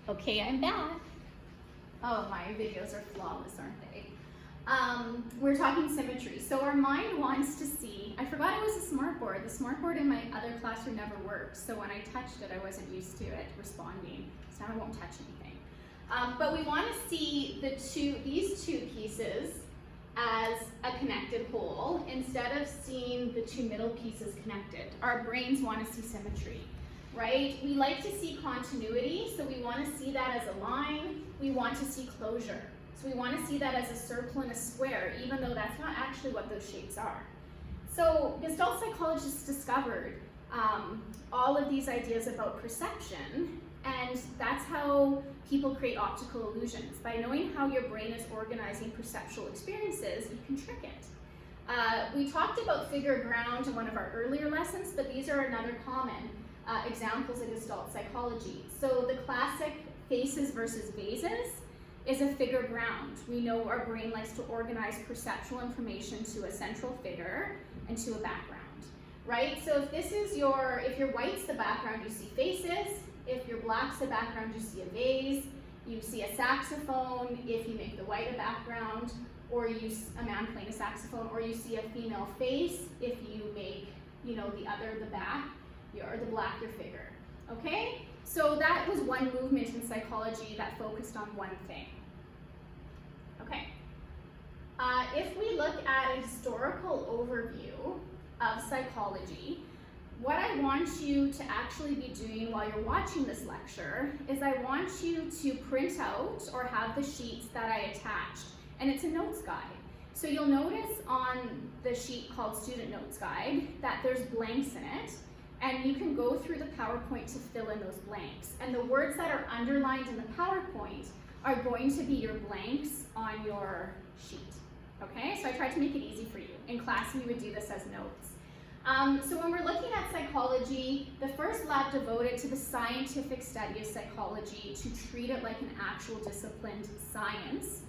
Okay, I'm back. Oh, my videos are flawless, aren't they? We're talking symmetry. So our mind wants to see, I forgot it was a smartboard. The smartboard in my other classroom never worked, so when I touched it, I wasn't used to it responding. So now I won't touch anything. But we want to see these two pieces as a connected whole instead of seeing the two middle pieces connected. Our brains want to see symmetry, right? We like to see continuity, so we want to see that as a line. We want to see closure. So we want to see that as a circle and a square, even though that's not actually what those shapes are. So Gestalt psychologists discovered all of these ideas about perception, and that's how people create optical illusions. By knowing how your brain is organizing perceptual experiences, you can trick it. We talked about figure ground in one of our earlier lessons, but these are another common examples in Gestalt psychology. So the classic faces versus vases is a figure ground. We know our brain likes to organize perceptual information to a central figure and to a background, right? So if this is if your white's the background, you see faces. If your black's the background, you see a vase. You see a saxophone if you make the white a background, or a man playing a saxophone, or you see a female face if you make, the other the back, or the black your figure, okay? So that was one movement in psychology that focused on one thing. Okay. If we look at a historical overview of psychology, what I want you to actually be doing while you're watching this lecture is I want you to print out or have the sheets that I attached, and it's a notes guide. So you'll notice on the sheet called Student Notes Guide that there's blanks in it, and you can go through the PowerPoint to fill in those blanks. And the words that are underlined in the PowerPoint are going to be your blanks on your sheet, okay? So I tried to make it easy for you. In class, we would do this as notes. So when we're looking at psychology, the first lab devoted to the scientific study of psychology to treat it like an actual disciplined science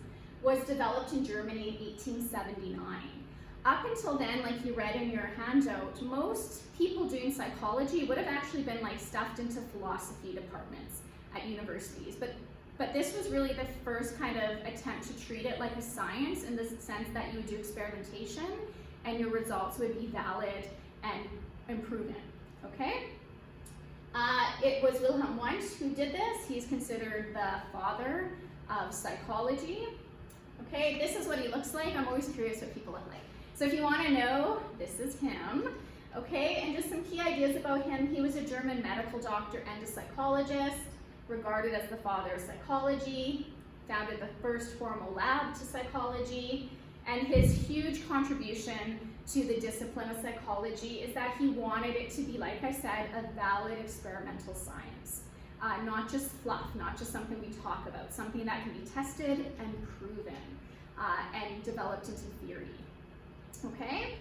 was developed in Germany in 1879. Up until then, like you read in your handout, most people doing psychology would have actually been like stuffed into philosophy departments at universities. But this was really the first kind of attempt to treat it like a science in the sense that you would do experimentation and your results would be valid and proven, okay? It was Wilhelm Wundt who did this. He's considered the father of psychology. Okay, this is what he looks like. I'm always curious what people look like. So if you want to know, this is him. Okay, and just some key ideas about him. He was a German medical doctor and a psychologist, regarded as the father of psychology, founded the first formal lab to psychology, and his huge contribution to the discipline of psychology is that he wanted it to be, like I said, a valid experimental science. Not just fluff, not just something we talk about, something that can be tested and proven and developed into theory. Okay?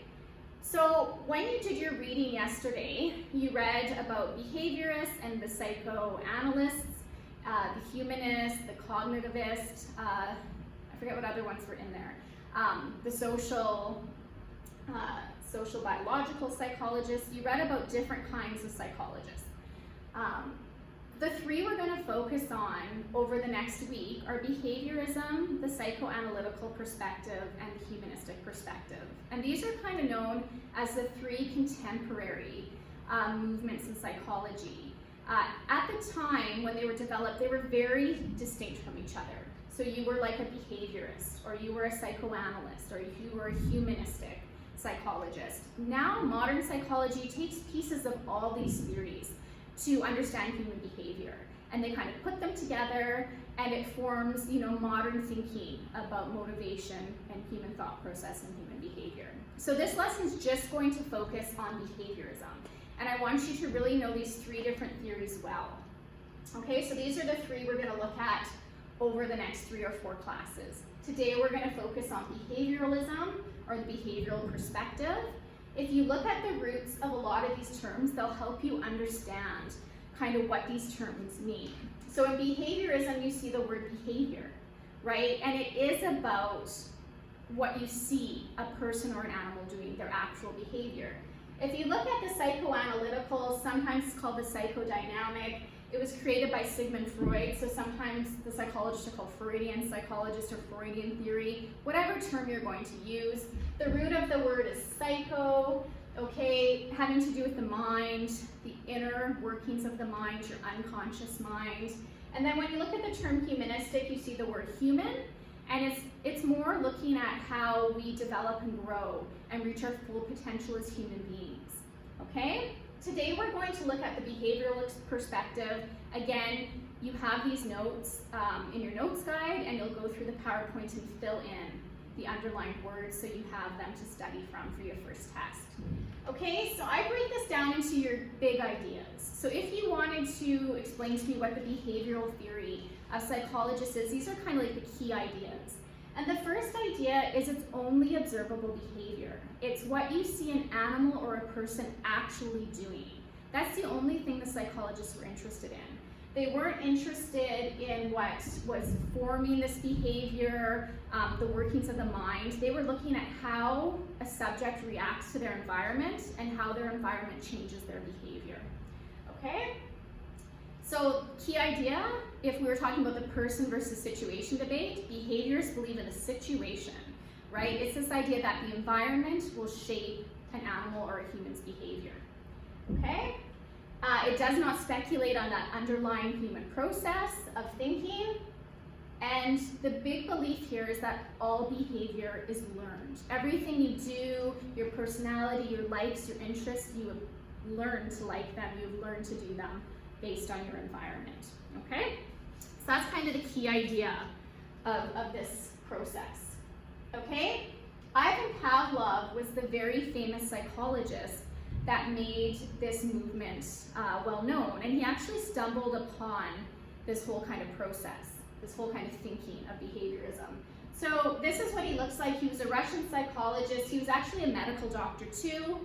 So when you did your reading yesterday, you read about behaviorists and the psychoanalysts, the humanists, the cognitivists, I forget what other ones were in there, the social biological psychologists. You read about different kinds of psychologists. The three we're going to focus on over the next week are behaviorism, the psychoanalytical perspective, and the humanistic perspective. And these are kind of known as the three contemporary movements in psychology. At the time when they were developed, they were very distinct from each other. So you were like a behaviorist, or you were a psychoanalyst, or you were a humanistic psychologist. Now modern psychology takes pieces of all these theories to understand human behavior, and they kind of put them together, and it forms, modern thinking about motivation and human thought process and human behavior. So this lesson is just going to focus on behaviorism, and I want you to really know these three different theories well. Okay, so these are the three we're going to look at over the next 3 or 4 classes. Today we're going to focus on behavioralism, or the behavioral perspective. If you look at the roots of a lot of these terms, they'll help you understand kind of what these terms mean. So in behaviorism, you see the word behavior, right? And it is about what you see a person or an animal doing, their actual behavior. If you look at the psychoanalytical, sometimes it's called the psychodynamic, It was created by Sigmund Freud, so sometimes the psychologists are called Freudian psychologists or Freudian theory, whatever term you're going to use. The root of the word is psycho, okay, having to do with the mind, the inner workings of the mind, your unconscious mind. And then when you look at the term humanistic, you see the word human, and it's more looking at how we develop and grow and reach our full potential as human beings, okay? Today we're going to look at the behavioral perspective. Again, you have these notes in your notes guide, and you'll go through the PowerPoint and fill in the underlined words so you have them to study from for your first test. Okay, so I break this down into your big ideas. So if you wanted to explain to me what the behavioral theory of psychologists is, these are kind of like the key ideas. And the first idea is it's only observable behavior. It's what you see an animal or a person actually doing. That's the only thing the psychologists were interested in. They weren't interested in what was forming this behavior, the workings of the mind. They were looking at how a subject reacts to their environment and how their environment changes their behavior. Okay? So, key idea, if we were talking about the person versus situation debate, behaviorists believe in a situation, right? It's this idea that the environment will shape an animal or a human's behavior, okay? It does not speculate on that underlying human process of thinking, and the big belief here is that all behavior is learned. Everything you do, your personality, your likes, your interests, you have learned to like them, you've learned to do them based on your environment, okay? So that's kind of the key idea of this process, okay? Ivan Pavlov was the very famous psychologist that made this movement well known, and he actually stumbled upon this whole kind of process, this whole kind of thinking of behaviorism. So this is what he looks like. He was a Russian psychologist. He was actually a medical doctor too.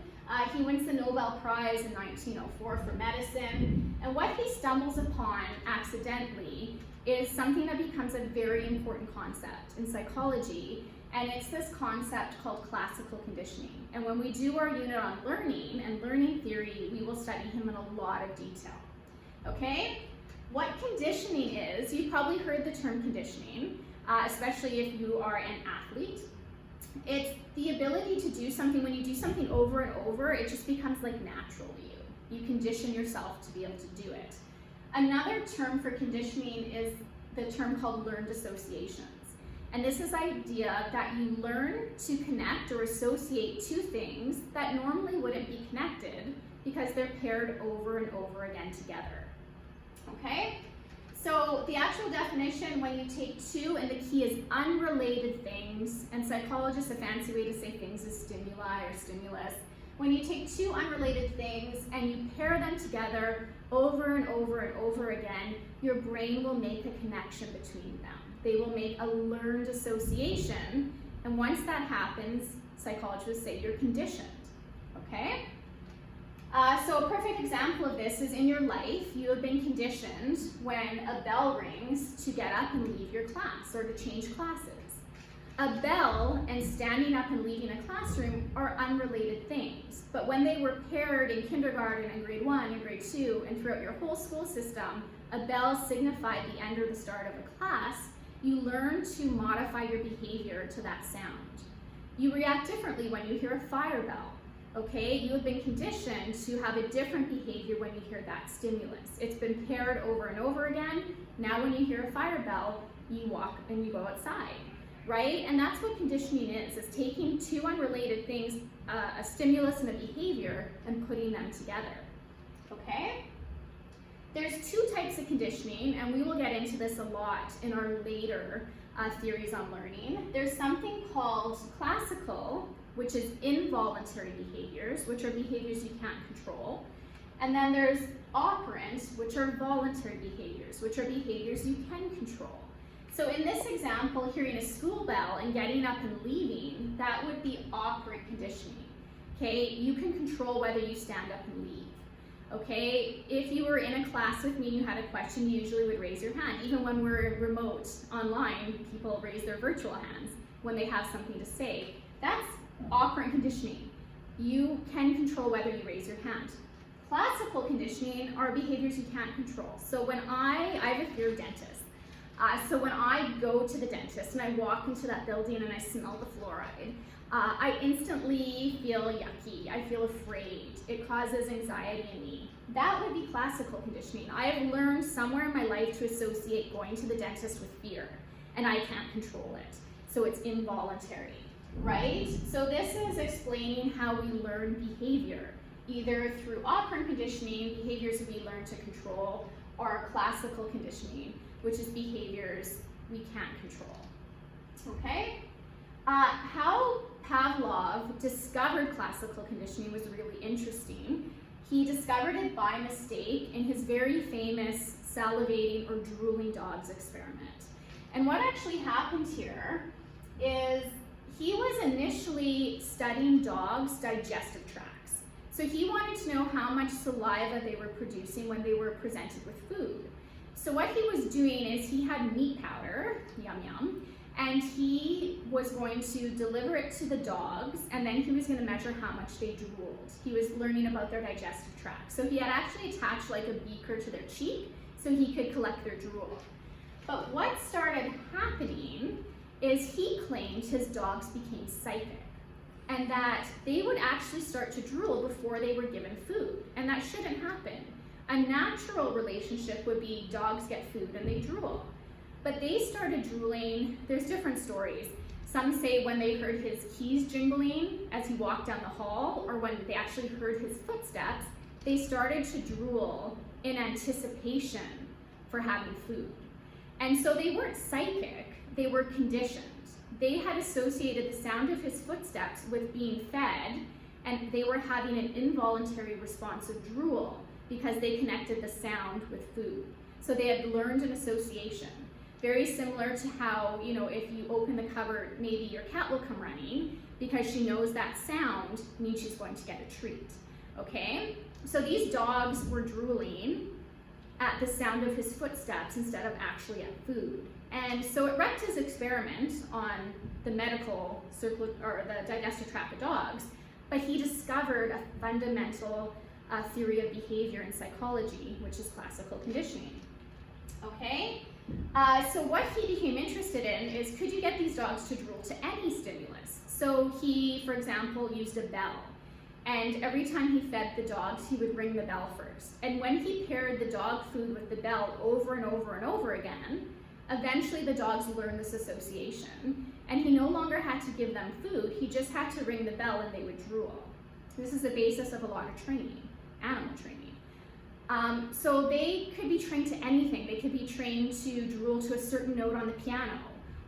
He wins the Nobel Prize in 1904 for medicine. And what he stumbles upon accidentally is something that becomes a very important concept in psychology, and it's this concept called classical conditioning. And when we do our unit on learning and learning theory, we will study him in a lot of detail, okay? What conditioning is, you've probably heard the term conditioning, especially if you are an athlete. It's the ability to do something. When you do something over and over, it just becomes like natural to you. You condition yourself to be able to do it. Another term for conditioning is the term called learned associations. And this is the idea that you learn to connect or associate two things that normally wouldn't be connected because they're paired over and over again together. Okay? So the actual definition, when you take two, and the key is unrelated things, and psychologists, a fancy way to say things is stimuli or stimulus. When you take two unrelated things and you pair them together over and over and over again, your brain will make a connection between them. They will make a learned association, and once that happens, psychologists say you're conditioned, okay? So a perfect example of this is in your life, you have been conditioned when a bell rings to get up and leave your class or to change classes. A bell and standing up and leaving a classroom are unrelated things, but when they were paired in kindergarten and grade 1 and grade 2 and throughout your whole school system, a bell signified the end or the start of a class, you learn to modify your behavior to that sound. You react differently when you hear a fire bell. Okay, you have been conditioned to have a different behavior when you hear that stimulus. It's been paired over and over again. Now when you hear a fire bell, you walk and you go outside, right? And that's what conditioning is taking two unrelated things, a stimulus and a behavior, and putting them together, okay? There's two types of conditioning, and we will get into this a lot in our later theories on learning. There's something called classical, which is involuntary behaviors, which are behaviors you can't control. And then there's operant, which are voluntary behaviors, which are behaviors you can control. So in this example, hearing a school bell and getting up and leaving, that would be operant conditioning. Okay, you can control whether you stand up and leave. Okay, if you were in a class with me and you had a question, you usually would raise your hand. Even when we're remote online, people raise their virtual hands when they have something to say. That's operant conditioning. You can control whether you raise your hand. Classical conditioning are behaviors you can't control. So when I have a fear of dentists. So when I go to the dentist and I walk into that building and I smell the fluoride, I instantly feel yucky. I feel afraid. It causes anxiety in me. That would be classical conditioning. I have learned somewhere in my life to associate going to the dentist with fear, and I can't control it. So it's involuntary, right? So this is explaining how we learn behavior, either through operant conditioning, behaviors we learn to control, or classical conditioning, which is behaviors we can't control, okay? How Pavlov discovered classical conditioning was really interesting. He discovered it by mistake in his very famous salivating or drooling dogs experiment. And what actually happened here is he was initially studying dogs' digestive tracts. So he wanted to know how much saliva they were producing when they were presented with food. So what he was doing is he had meat powder, yum yum, and he was going to deliver it to the dogs, and then he was going to measure how much they drooled. He was learning about their digestive tract. So he had actually attached like a beaker to their cheek so he could collect their drool. But what started happening is he claimed his dogs became psychic, and that they would actually start to drool before they were given food, and that shouldn't happen. A natural relationship would be dogs get food and they drool. But they started drooling. There's different stories. Some say when they heard his keys jingling as he walked down the hall, or when they actually heard his footsteps, they started to drool in anticipation for having food. And so they weren't psychic, they were conditioned. They had associated the sound of his footsteps with being fed, and they were having an involuntary response of drool because they connected the sound with food. So they had learned an association. Very similar to how, if you open the cupboard, maybe your cat will come running because she knows that sound means she's going to get a treat, okay? So these dogs were drooling at the sound of his footsteps instead of actually at food. And so it wrecked his experiment on the medical or the digestive tract of dogs, but he discovered a fundamental theory of behavior in psychology, which is classical conditioning, okay? So what he became interested in is, could you get these dogs to drool to any stimulus? So he, for example, used a bell. And every time he fed the dogs, he would ring the bell first. And when he paired the dog food with the bell over and over and over again, eventually the dogs learned this association. And he no longer had to give them food, he just had to ring the bell and they would drool. This is the basis of a lot of training, animal training. So they could be trained to anything. They could be trained to drool to a certain note on the piano,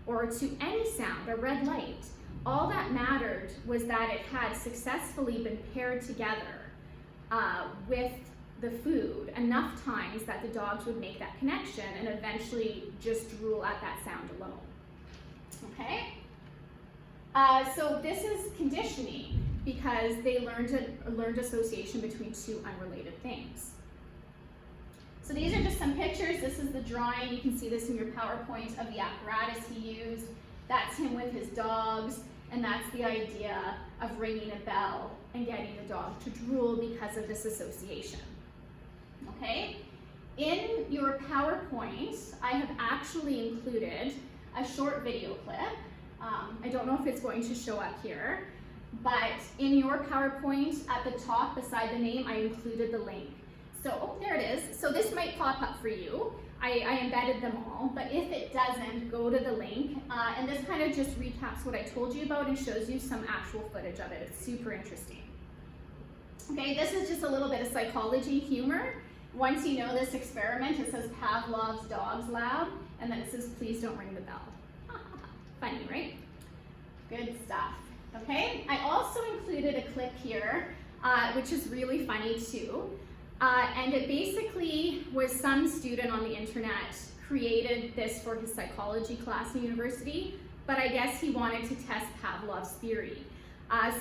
or to any sound, a red light. All that mattered was that it had successfully been paired together with the food enough times that the dogs would make that connection and eventually just drool at that sound alone. Okay? So this is conditioning because they learned association between two unrelated things. So these are just some pictures. This is the drawing. You can see this in your PowerPoint of the apparatus he used. That's him with his dogs, and that's the idea of ringing a bell and getting the dog to drool because of this association. Okay? In your PowerPoint, I have actually included a short video clip. I don't know if it's going to show up here, but in your PowerPoint, at the top beside the name, I included the link. So there it is. So this might pop up for you. I embedded them all, but if it doesn't, go to the link. And this kind of just recaps what I told you about and shows you some actual footage of it. It's super interesting. Okay, this is just a little bit of psychology humor. Once you know this experiment, it says Pavlov's Dogs Lab, and then it says, please don't ring the bell. Funny, right? Good stuff. Okay, I also included a clip here, which is really funny too. And it basically was some student on the internet created this for his psychology class in university, but I guess he wanted to test Pavlov's theory.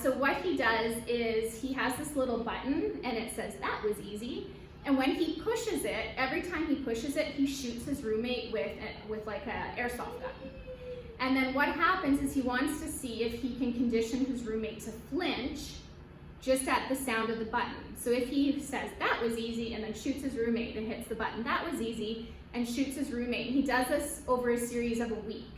So what he does is he has this little button and it says, that was easy. And when he pushes it, every time he pushes it, he shoots his roommate with like an airsoft gun. And then what happens is he wants to see if he can condition his roommate to flinch just at the sound of the button. So if he says, that was easy, and then shoots his roommate and hits the button, that was easy, and shoots his roommate, and he does this over a series of a week,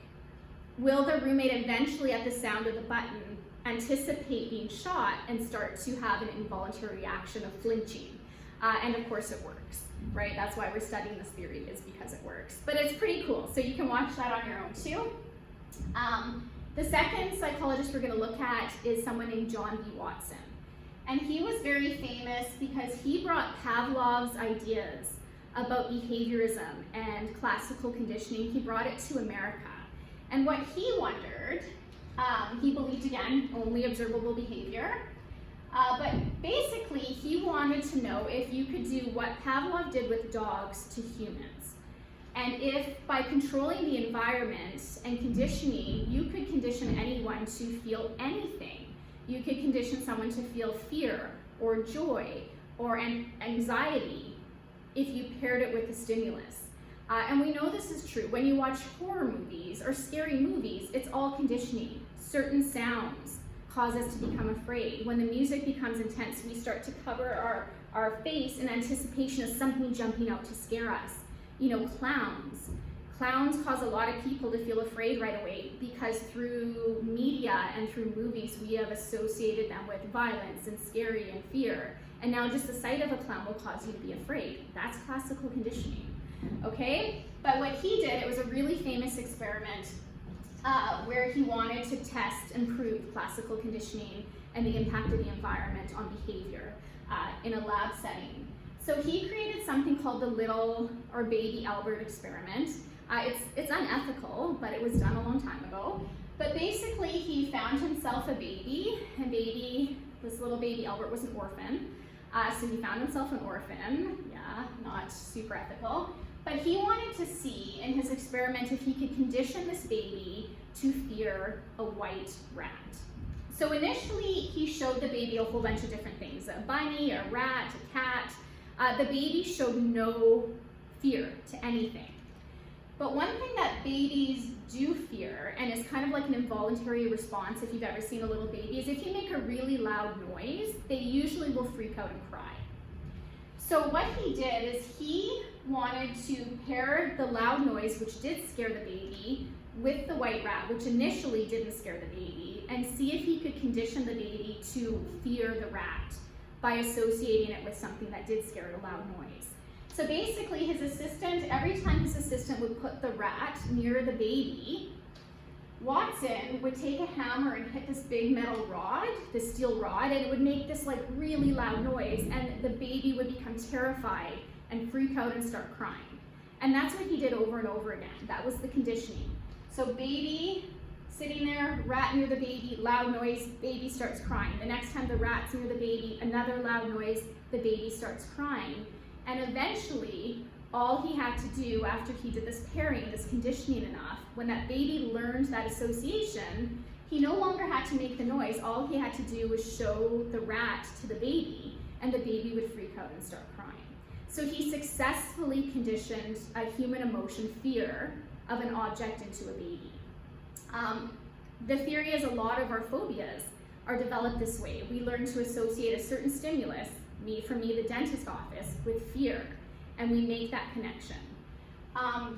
will the roommate eventually, at the sound of the button, anticipate being shot and start to have an involuntary reaction of flinching? And of course it works, right? That's why we're studying this theory, is because it works. But it's pretty cool, so you can watch that on your own too. The second psychologist we're gonna look at is someone named John B. Watson. And he was very famous because he brought Pavlov's ideas about behaviorism and classical conditioning, he brought it to America. And what he wondered, he believed, again, only observable behavior, but basically he wanted to know if you could do what Pavlov did with dogs to humans. And if by controlling the environment and conditioning, you could condition anyone to feel anything. You could condition someone to feel fear or joy or anxiety if you paired it with a stimulus. And we know this is true. When you watch horror movies or scary movies, it's all conditioning. Certain sounds cause us to become afraid. When the music becomes intense, we start to cover our face in anticipation of something jumping out to scare us. You know, clowns. Clowns cause a lot of people to feel afraid right away because through media and through movies, we have associated them with violence and scary and fear. And now just the sight of a clown will cause you to be afraid. That's classical conditioning, okay? But what he did, it was a really famous experiment where he wanted to test and prove classical conditioning and the impact of the environment on behavior in a lab setting. So he created something called the Little or Baby Albert experiment. It's unethical, but it was done a long time ago. But basically, he found himself a baby, and this little baby Albert was an orphan. So he found himself an orphan, yeah, not super ethical. But he wanted to see in his experiment if he could condition this baby to fear a white rat. So initially, he showed the baby a whole bunch of different things, a bunny, a rat, a cat. The baby showed no fear to anything. But one thing that babies do fear, and is kind of like an involuntary response if you've ever seen a little baby, is if you make a really loud noise, they usually will freak out and cry. So what he did is he wanted to pair the loud noise, which did scare the baby, with the white rat, which initially didn't scare the baby, and see if he could condition the baby to fear the rat by associating it with something that did scare the loud noise. So basically his assistant, every time his assistant would put the rat near the baby, Watson would take a hammer and hit this big metal rod, this steel rod, and it would make this like really loud noise, and the baby would become terrified and freak out and start crying. And that's what he did over and over again. That was the conditioning. So baby sitting there, rat near the baby, loud noise, baby starts crying. The next time the rat's near the baby, another loud noise, the baby starts crying. And eventually, all he had to do after he did this pairing, this conditioning enough, when that baby learned that association, he no longer had to make the noise. All he had to do was show the rat to the baby, and the baby would freak out and start crying. So he successfully conditioned a human emotion, fear, of an object into a baby. The theory is a lot of our phobias are developed this way. We learn to associate a certain stimulus, for me, the dentist office, with fear, and we make that connection.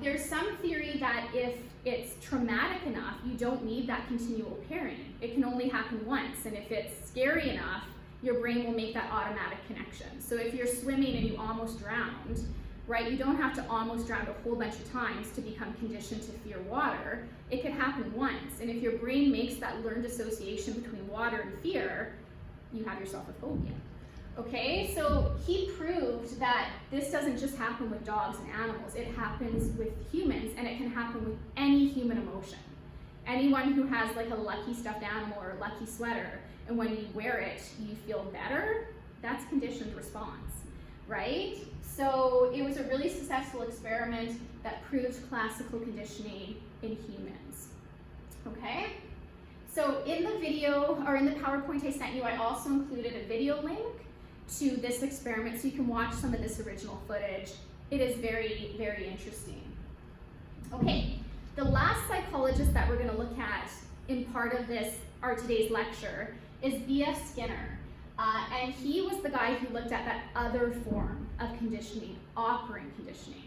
There's some theory that if it's traumatic enough, you don't need that continual pairing. It can only happen once, and if it's scary enough, your brain will make that automatic connection. So if you're swimming and you almost drowned, right, you don't have to almost drown a whole bunch of times to become conditioned to fear water. It could happen once, and if your brain makes that learned association between water and fear, you have yourself a phobia. Okay, so he proved that this doesn't just happen with dogs and animals, it happens with humans, and it can happen with any human emotion. Anyone who has like a lucky stuffed animal or a lucky sweater, and when you wear it, you feel better, that's conditioned response, right? So it was a really successful experiment that proved classical conditioning in humans, okay? So in the video, or in the PowerPoint I sent you, I also included a video link to this experiment so you can watch some of this original footage. It is very, very interesting. Okay, the last psychologist that we're going to look at in part of this, our today's lecture, is B.F. Skinner. And he was the guy who looked at that other form of conditioning, operant conditioning.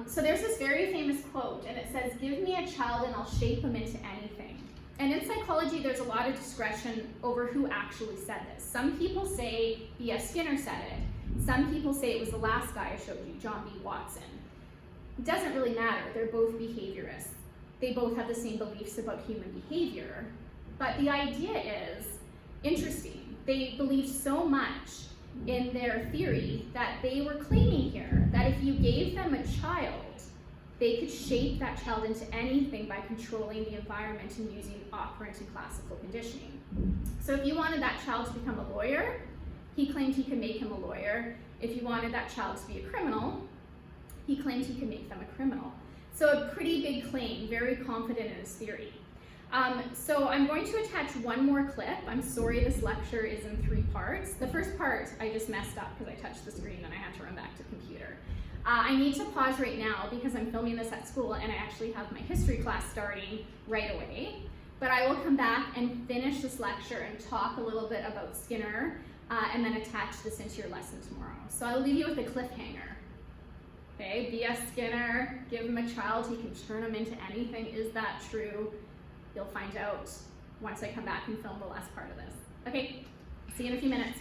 So there's this very famous quote, and it says, "Give me a child and I'll shape him into anything." And in psychology, there's a lot of discretion over who actually said this. Some people say B.F. Skinner said it. Some people say it was the last guy I showed you, John B. Watson. It doesn't really matter. They're both behaviorists. They both have the same beliefs about human behavior. But the idea is interesting. They believe so much in their theory that they were claiming here that if you gave them a child, they could shape that child into anything by controlling the environment and using operant and classical conditioning. So if you wanted that child to become a lawyer, he claimed he could make him a lawyer. If you wanted that child to be a criminal, he claimed he could make them a criminal. So a pretty big claim, very confident in his theory. So I'm going to attach one more clip. I'm sorry this lecture is in 3 parts. The first part I just messed up because I touched the screen and I had to run back to the computer. I need to pause right now because I'm filming this at school and I actually have my history class starting right away. But I will come back and finish this lecture and talk a little bit about Skinner and then attach this into your lesson tomorrow. So I'll leave you with a cliffhanger. Okay, B.S. Skinner, give him a child, he can turn him into anything. Is that true? You'll find out once I come back and film the last part of this. Okay, see you in a few minutes.